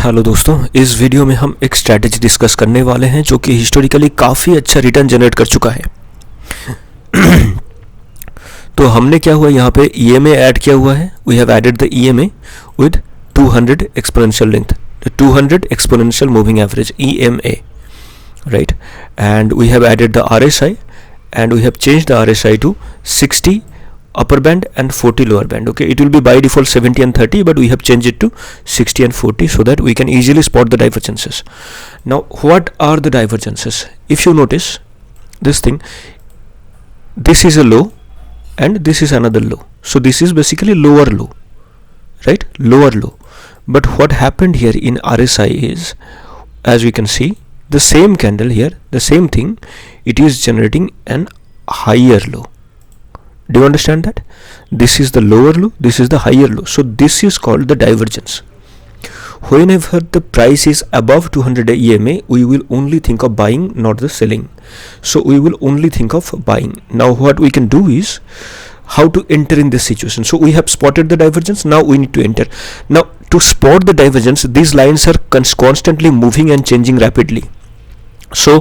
Hello दोस्तों, इस video में हम एक स्ट्रैटेजी डिस्कस करने वाले हैं जो कि हिस्टोरिकली काफ़ी अच्छा रिटर्न जनरेट कर चुका है। तो हमने क्या हुआ, यहाँ पे EMA ऐड किया हुआ है। We have added the EMA with 200 exponential length, 200 exponential moving average EMA, right? And we have added the RSI and we have changed the RSI to 60 upper band and 40 lower band. Okay, it will be by default 70 and 30, but we have changed it to 60 and 40 so that we can easily spot the divergences. Now what are the divergences? If you notice this thing, this is a low and this is another low, so this is basically lower low, right? Lower low. But what happened here in RSI is, as we can see, the same candle here, the same thing, it is generating an higher low. Do you understand that? This is the lower low, this is the higher low. So this is called the divergence. Whenever the price is above 200 EMA, we will only think of buying, not the selling. So we will only think of buying. Now what we can do is how to enter in this situation. So we have spotted the divergence, now we need to enter. Now to spot the divergence, these lines are constantly moving and changing rapidly. So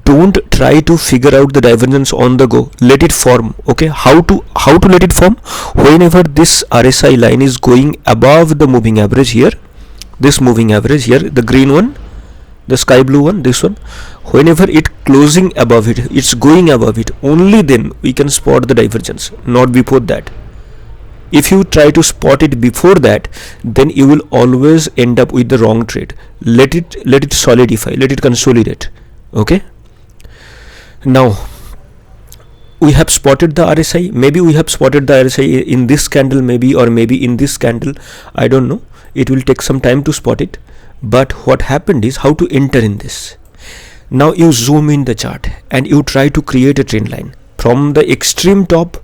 don't try to figure out the divergence on the go, let it form. Okay, how to let it form? Whenever this RSI line is going above the moving average here, this moving average here, the green one, the sky blue one, this one, whenever it closing above it, it's going above it, only then we can spot the divergence, not before that. If you try to spot it before that, then you will always end up with the wrong trade. Let it solidify, let it consolidate. Okay, now we have spotted the RSI. Maybe we have spotted the RSI in this candle, maybe, or maybe in this candle, I don't know. It will take some time to spot it. But what happened is how to enter in this. Now you zoom in the chart and you try to create a trend line from the extreme top.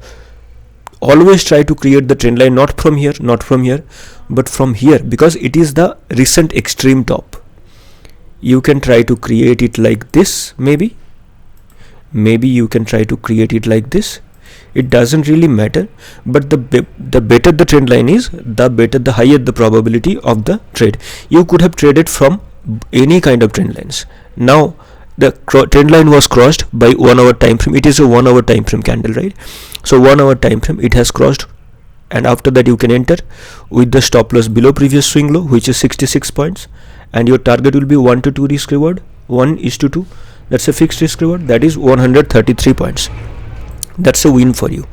Always try to create the trend line, not from here, not from here, but from here, because it is the recent extreme top. You can try to create it like this, maybe you can try to create it like this. It doesn't really matter, but the better the trend line is, the better, the higher the probability of the trade. You could have traded from any kind of trend lines. Now the trend line was crossed by 1 hour time frame. It is a 1 hour time frame candle, right? So 1 hour time frame, it has crossed, and after that you can enter with the stop loss below previous swing low, which is 66 points, and your target will be 1 to 2 risk reward, 1:2. That's a fixed risk reward, that is 133 points. That's a win for you.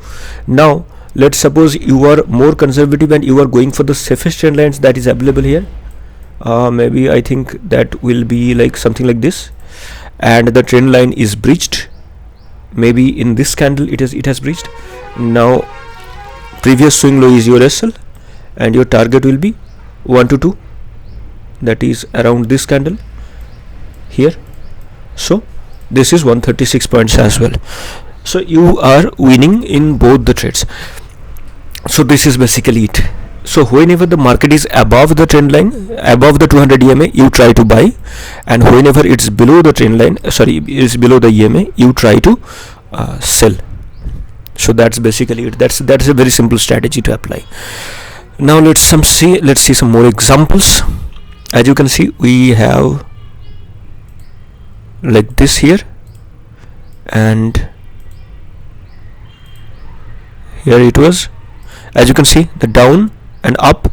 Now let's suppose you are more conservative and you are going for the safest trend lines that is available here. Maybe I think that will be like something like this, and the trend line is breached. Maybe in this candle it has breached. Now previous swing low is your SL, and your target will be 1 to 2, that is around this candle here. So this is 136 points as well. So you are winning in both the trades. So this is basically it. So whenever the market is above the trend line, above the 200 EMA, you try to buy, and whenever it's below the trend line, is below the EMA, you try to sell. So that's basically it. That's a very simple strategy to apply. Now let's see some more examples. As you can see, we have like this here, and here it was. As you can see, the down and up.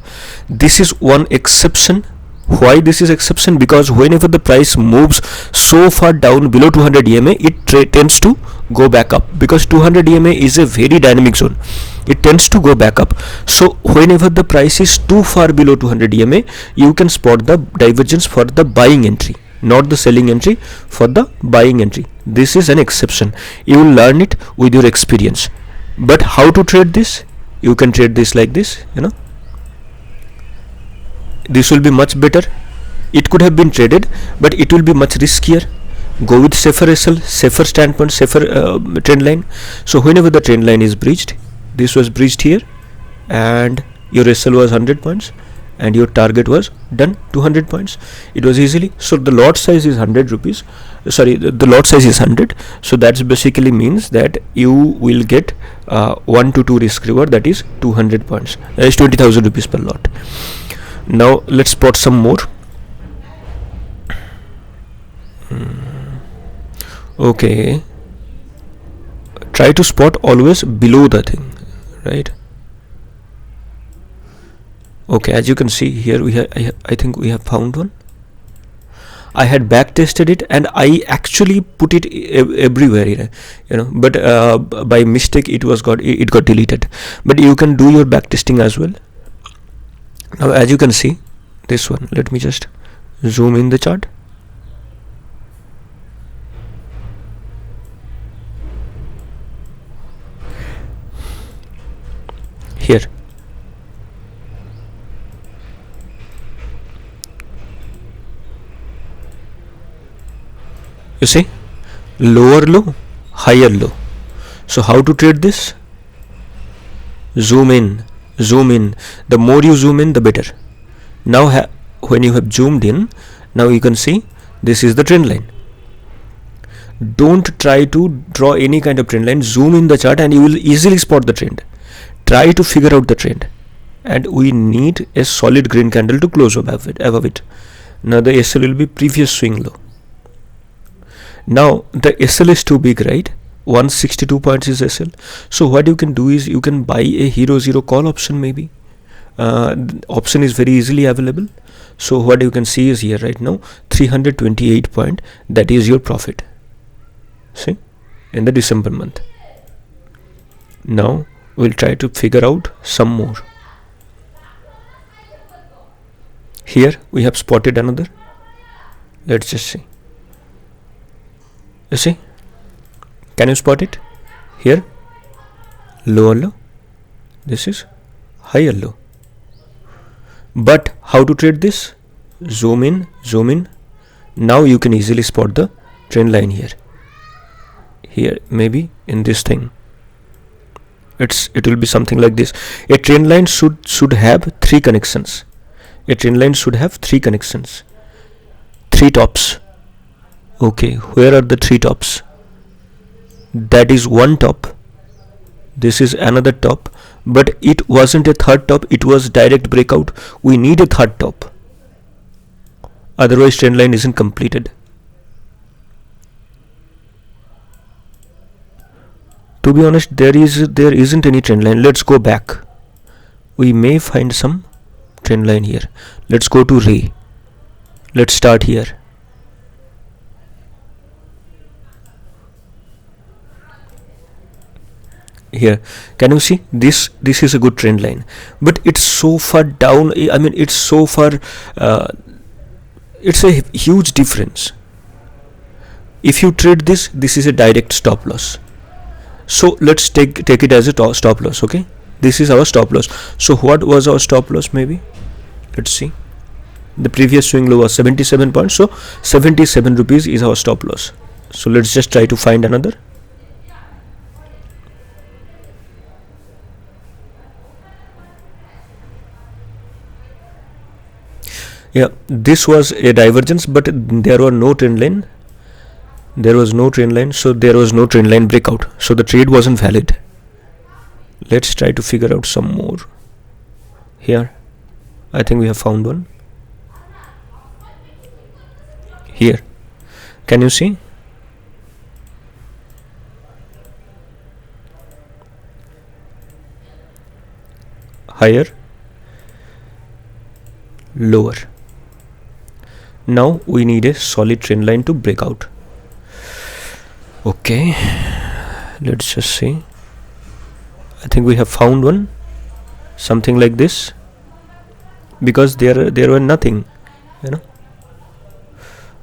This is one exception. Why this is exception? Because whenever the price moves so far down below 200 EMA, it tends to go back up, because 200 EMA is a very dynamic zone. It tends to go back up. So whenever the price is too far below 200 EMA, you can spot the divergence for the buying entry, not the selling entry, for the buying entry. This is an exception. You will learn it with your experience. But how to trade this? You can trade this like this, This will be much better. It could have been traded, but it will be much riskier. Go with safer SL, safer standpoint, safer trend line. So whenever the trend line is breached, this was breached here, and your SL was 100 points, and your target was done 200 points. It was easily. So the lot size is 100 rupees. The lot size is 100. So that's basically means that you will get 1 to 2 risk reward, that is 200 points. That is 20,000 rupees per lot. Now let's spot some more. Okay, try to spot always below the thing, right? Okay, as you can see here, I think we have found one. I had back tested it and I actually put it everywhere, but by mistake it got deleted. But you can do your back testing as well. Now as you can see, this one, let me just zoom in the chart. Here, you see, lower low, higher low. So how to trade this? Zoom in. The more you zoom in, the better. Now when you have zoomed in, now you can see this is the trend line. Don't try to draw any kind of trend line. Zoom in the chart and you will easily spot the trend. Try to figure out the trend, and we need a solid green candle to close above it. Now the SL will be previous swing low. Now the SL is too big, right? 162 points is SL. So what you can do is you can buy a hero zero call option. Maybe option is very easily available. So what you can see is here right now 328 point, that is your profit. See, in the December month. Now we'll try to figure out some more. Here we have spotted another. Let's just see. You see, can you spot it? Here, lower low, this is higher low. But how to trade this? Zoom in. Now you can easily spot the trend line here. Here, maybe in this thing, it will be something like this. A trend line should have three connections. Three tops. Okay, where are the three tops? That is one top, this is another top, but it wasn't a third top, it was direct breakout. We need a third top, otherwise trend line isn't completed. To be honest, there isn't any trend line. Let's go back. We may find some trend line here. Let's go to Ray. Let's start here. Here, can you see this is a good trend line, but it's so far down. I mean, it's so far, it's a huge difference. If you trade this is a direct stop loss. So let's take it as a stop loss. Okay, this is our stop loss. So what was our stop loss? Maybe let's see, the previous swing low was 77 points, so 77 rupees is our stop loss. So let's just try to find another. Yeah, this was a divergence, but there was no trend line. So there was no trend line breakout. So the trade wasn't valid. Let's try to figure out some more. Here, I think we have found one. Here, can you see? Higher, lower. Now we need a solid trend line to break out. Okay, let's just see. I think we have found one, something like this, because there were nothing,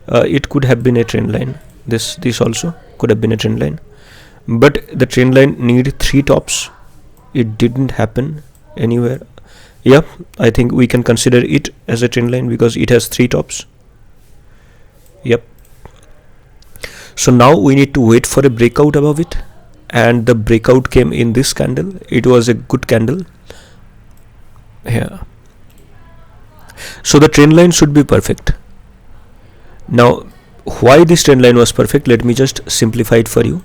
it could have been a trend line. This also could have been a trend line, but the trend line need three tops. It didn't happen anywhere. Yep, I think we can consider it as a trend line because it has three tops. Yep. So now we need to wait for a breakout above it, and the breakout came in this candle. It was a good candle here. So the trend line should be perfect. Now why this trend line was perfect, let me just simplify it for you.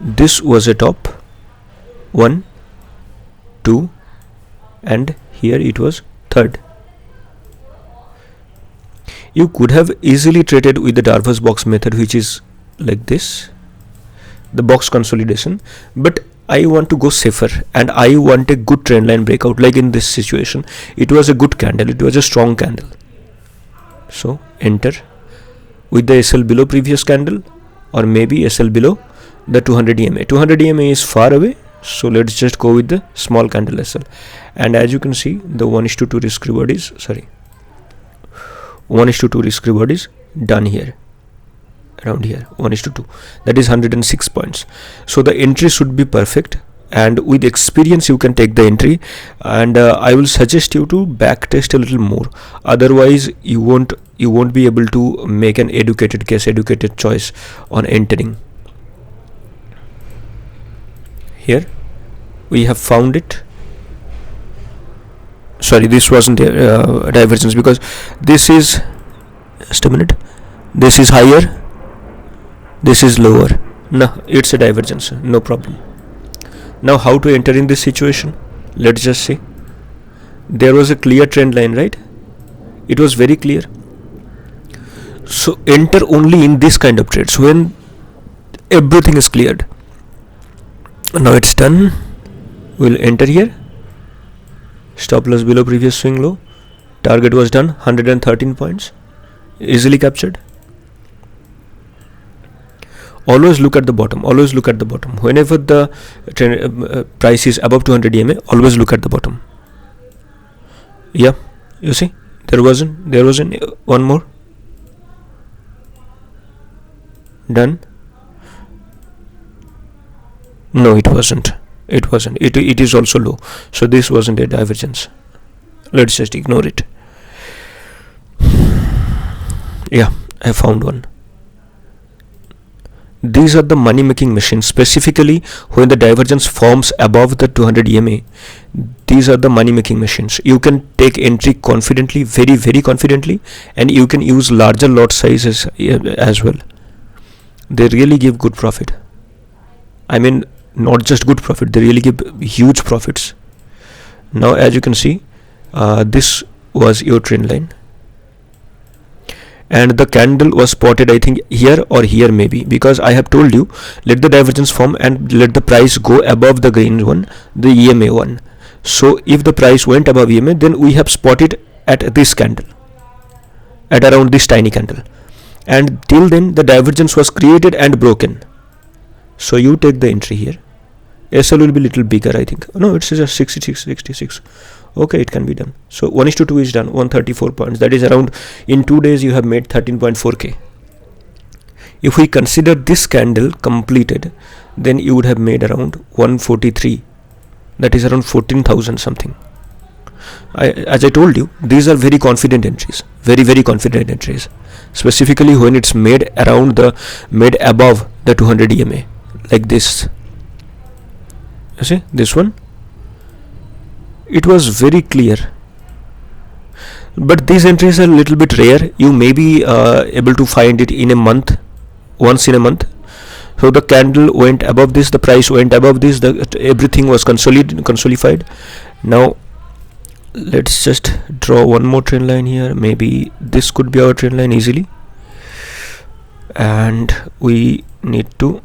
This was a top, 1, 2, and here it was third. You could have easily traded with the Darvas box method, which is like this, the box consolidation, but I want to go safer and I want a good trend line breakout. Like in this situation, it was a good candle, it was a strong candle, so enter with the SL below previous candle, or maybe SL below the 200 EMA. 200 EMA is far away, so let's just go with the small candle SL. And as you can see, the 1:2 risk reward is 1:2 risk reward is done here, around here, 1:2, that is 106 points. So the entry should be perfect, and with experience you can take the entry, and I will suggest you to back test a little more, otherwise you won't be able to make an educated choice on entering. Here we have found it. Sorry, this wasn't a divergence, because this is, just a minute, this is higher, this is lower. No, it's a divergence, no problem. Now how to enter in this situation? Let's just see. There was a clear trend line, right? It was very clear. So enter only in this kind of trades when everything is cleared. Now it's done. We'll enter here. Stop loss below previous swing low. Target was done, 113 points, easily captured. Always look at the bottom, always look at the bottom. Whenever the price is above 200 EMA, always look at the bottom. Yeah, you see, there wasn't one more. Done. No, it wasn't. It is also low. So this wasn't a divergence. Let's just ignore it. Yeah, I found one. These are the money making machines. Specifically when the divergence forms above the 200 EMA, these are the money making machines. You can take entry confidently, very very confidently, and you can use larger lot sizes as well. They really give good profit. I mean, not just good profit, they really give huge profits. Now as you can see, this was your trend line, and the candle was spotted, I think here or here maybe, because I have told you, let the divergence form and let the price go above the green one, the EMA one. So if the price went above EMA, then we have spotted at this candle, at around this tiny candle, and till then the divergence was created and broken. So you take the entry here. SL will be little bigger, I think. No, it's just 66. Okay, it can be done. So 1:2 is done, 134 points. That is around, in 2 days you have made 13.4k. If we consider this candle completed, then you would have made around 143. That is around 14,000 something. As I told you, these are very confident entries, very very confident entries, specifically when it's made above the 200 EMA, like this. You see this one, it was very clear, but these entries are a little bit rare. You may be able to find it in a month, once in a month. So the candle went above this, the price went above this, everything was consolidated. Now let's just draw one more trend line here. Maybe this could be our trend line easily, and we need to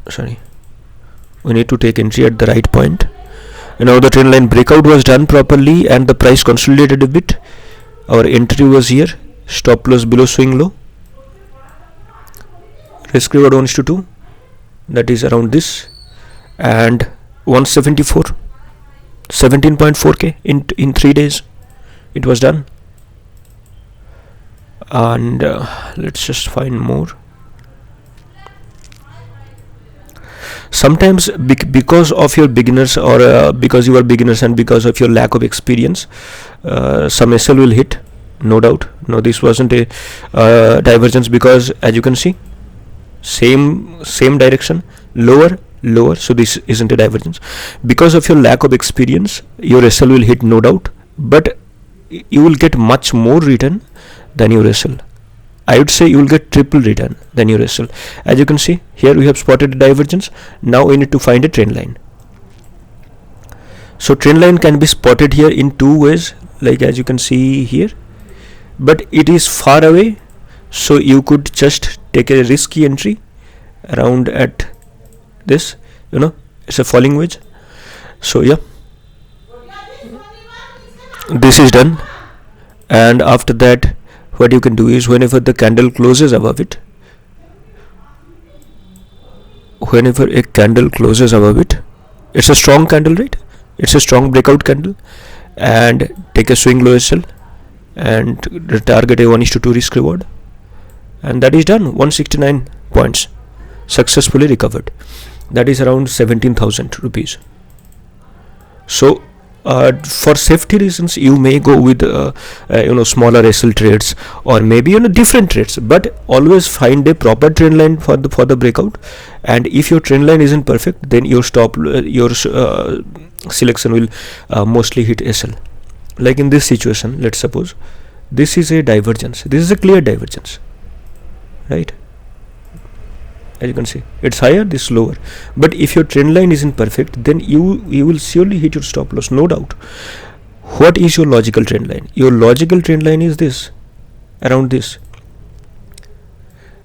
take entry at the right point. And now the trend line breakout was done properly and the price consolidated a bit. Our entry was here, stop loss below swing low, risk reward 1:2, that is around this, and 174, 17.4k in 3 days it was done. And let's just find more. Sometimes because of your beginners, or because you are beginners and because of your lack of experience, some SL will hit, no doubt. No, this wasn't a divergence, because as you can see, same direction, lower, so this isn't a divergence. Because of your lack of experience, your SL will hit, no doubt, but you will get much more return than your SL. I would say you will get triple return than your SL. As you can see here, we have spotted a divergence. Now we need to find a trend line. So trend line can be spotted here in two ways, like as you can see here, but it is far away, So you could just take a risky entry around at this, it's a falling wedge. So yeah, this is done. And after that, what you can do is, whenever the candle closes above it, it's a strong candle, right? It's a strong breakout candle, and take a swing low SL and target a 1:2 risk reward, and that is done. 169 points successfully recovered. That is around 17,000 rupees. So for safety reasons, you may go with smaller SL trades, or maybe different trades, but always find a proper trend line for the breakout. And if your trend line isn't perfect, then your selection will mostly hit SL. Like in this situation, let's suppose this is a divergence. This is a clear divergence, right? As you can see, it's higher, this lower. But if your trend line isn't perfect, then you will surely hit your stop loss, no doubt. What is your logical trend line? Your logical trend line is this, around this,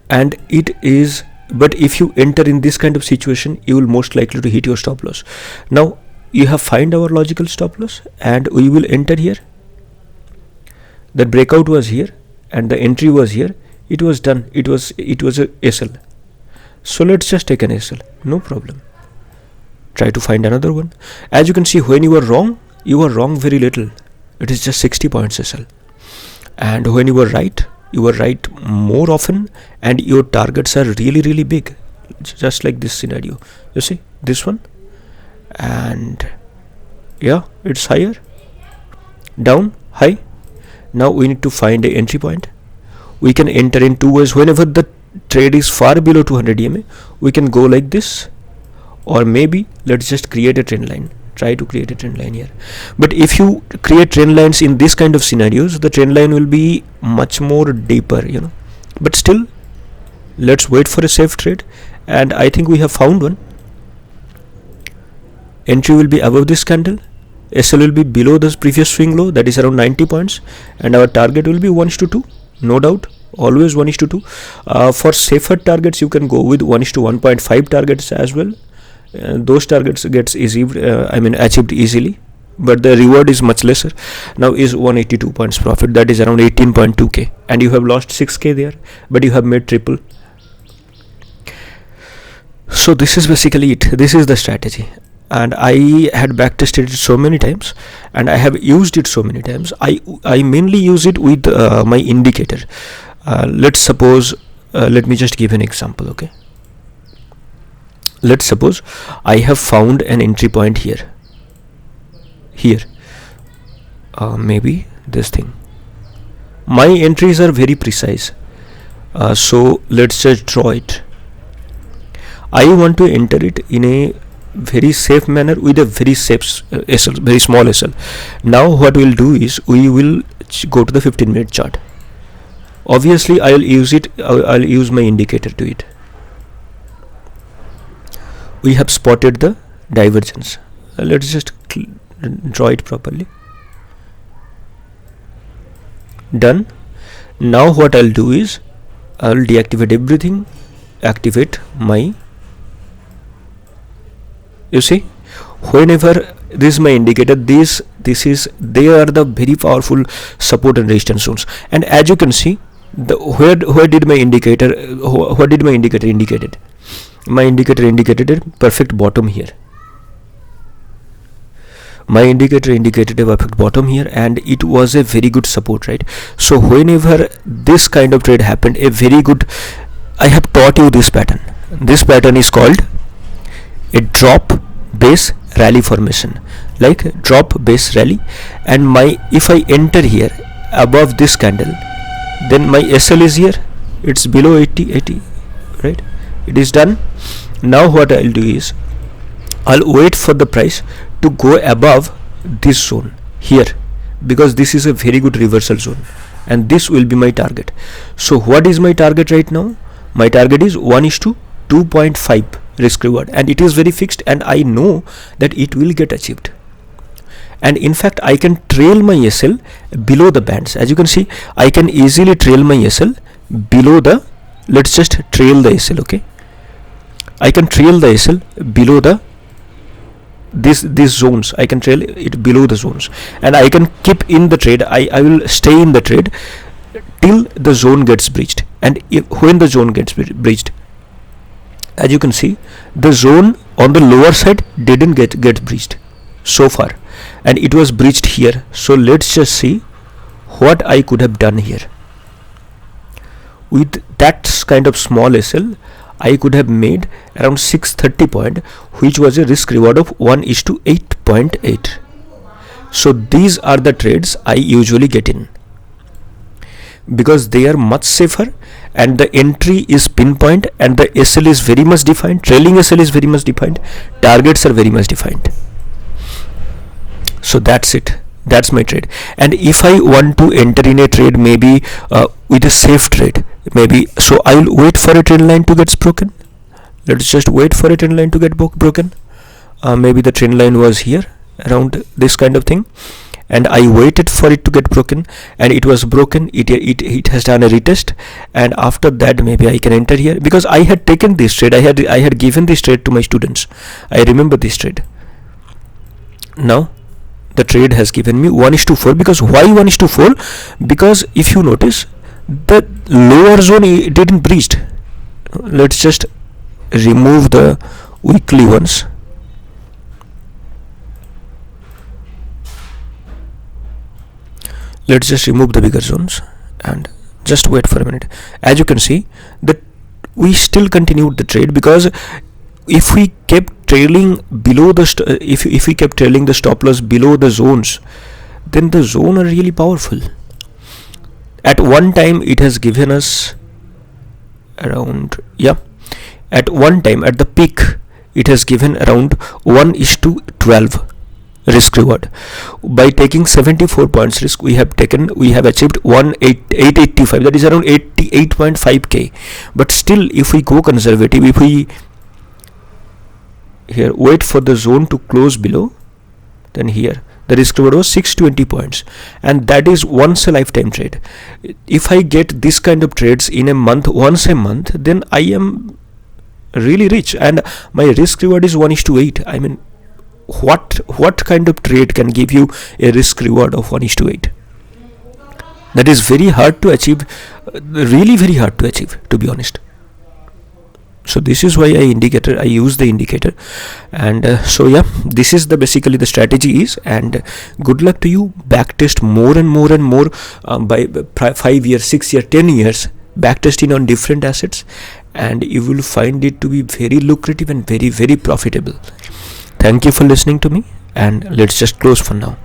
and it is. But if you enter in this kind of situation, you will most likely to hit your stop loss. Now you have find our logical stop loss, and we will enter here. The breakout was here, and the entry was here. It was done. It was a SL. So let's just take an SL, no problem. Try to find another one. As you can see, when you are wrong very little. It is just 60 points SL. And when you are right more often, and your targets are really, really big. Just like this scenario. You see, this one. And yeah, it's higher. Down, high. Now we need to find a entry point. We can enter in two ways. Whenever the trade is far below 200 EMA, we can go like this, or maybe let's just create a trend line. Try to create a trend line here. But if you create trend lines in this kind of scenarios, the trend line will be much more deeper, But still, let's wait for a safe trade, and I think we have found one. Entry will be above this candle, SL will be below the previous swing low, that is around 90 points, and our target will be 1:2, no doubt. Always 1:2. For safer targets, you can go with 1:1.5 targets as well. Those targets gets achieved easily, but the reward is much lesser. Now is 182 points profit, that is around 18.2k, and you have lost 6k there, but you have made triple. So this is basically it. This is the strategy, and I had backtested it so many times, and I have used it so many times. I mainly use it with my indicator. Let's suppose, let me just give an example, okay? Let's suppose I have found an entry point here, maybe this thing. My entries are very precise, so let's just draw it. I want to enter it in a very safe manner with a very safe SL, very small SL. Now what we'll do is, we will go to the 15-minute chart. Obviously I'll use my indicator to it. We have spotted the divergence. Let's just draw it properly. Done. Now what I'll do is, I'll deactivate everything, activate my, you see, whenever this is my indicator, they are the very powerful support and resistance zones. And as you can see, where did my indicator indicated? My indicator indicated a perfect bottom here. My indicator indicated a perfect bottom here, and it was a very good support, right? So whenever this kind of trade happened, I have taught you this pattern. This pattern is called a drop base rally formation, like drop base rally. And if I enter here above this candle, then my SL is here, it's below 80, right? It is done. Now what I'll do is, I'll wait for the price to go above this zone here, because this is a very good reversal zone, and this will be my target. So what is my target right now? My target is 1:2.5 risk reward, and it is very fixed, and I know that it will get achieved. And in fact, I can trail my SL below the bands. As you can see, I can easily trail my SL below the, let's just trail the SL. Okay, I can trail the SL below the these zones. I can trail it below the zones, and I can keep in the trade. I will stay in the trade till the zone gets breached. And when the zone gets breached, as you can see, the zone on the lower side didn't get breached so far, and it was breached here. So let's just see what I could have done here. With that kind of small SL, I could have made around 630 point, which was a risk reward of 1:8.8. So these are the trades I usually get in, because they are much safer, and the entry is pinpoint, and the SL is very much defined, trailing SL is very much defined, targets are very much defined. So that's it, that's my trade. And if I want to enter in a trade, maybe with a safe trade, maybe, so I will wait for a trend line to get broken. Let's just wait for a trend line to get broken. Maybe the trend line was here around this kind of thing, and I waited for it to get broken, and it was broken. It has done a retest, and after that maybe I can enter here, because I had taken this trade. I had given this trade to my students. I remember this trade. Now the trade has given me 1:4, because why 1:4? Because if you notice, the lower zone didn't breached. Let's just remove the weekly ones. Let's just remove the bigger zones and just wait for a minute. As you can see, that we still continued the trade, because if we kept trailing below the if we kept trailing the stop loss below the zones, then the zone are really powerful. At one time it has given us around, at one time, at the peak, it has given around 1:12 risk reward. By taking 74 points risk, we have achieved 885, that is around 88.5k. But still, if we go conservative, if we here wait for the zone to close below, then here the risk reward was 620 points, and that is once a lifetime trade. If I get this kind of trades in a month, once a month, then I am really rich, and my risk reward is 1:8. I mean, what kind of trade can give you a risk reward of 1:8? That is very hard to achieve, really very hard to achieve, to be honest. So this is why I use the indicator. And so yeah, this is basically the strategy is, and good luck to you. Backtest more and more and more, by 5 years, 6 years, 10 years, backtesting on different assets, and you will find it to be very lucrative and very, very profitable. Thank you for listening to me, and let's just close for now.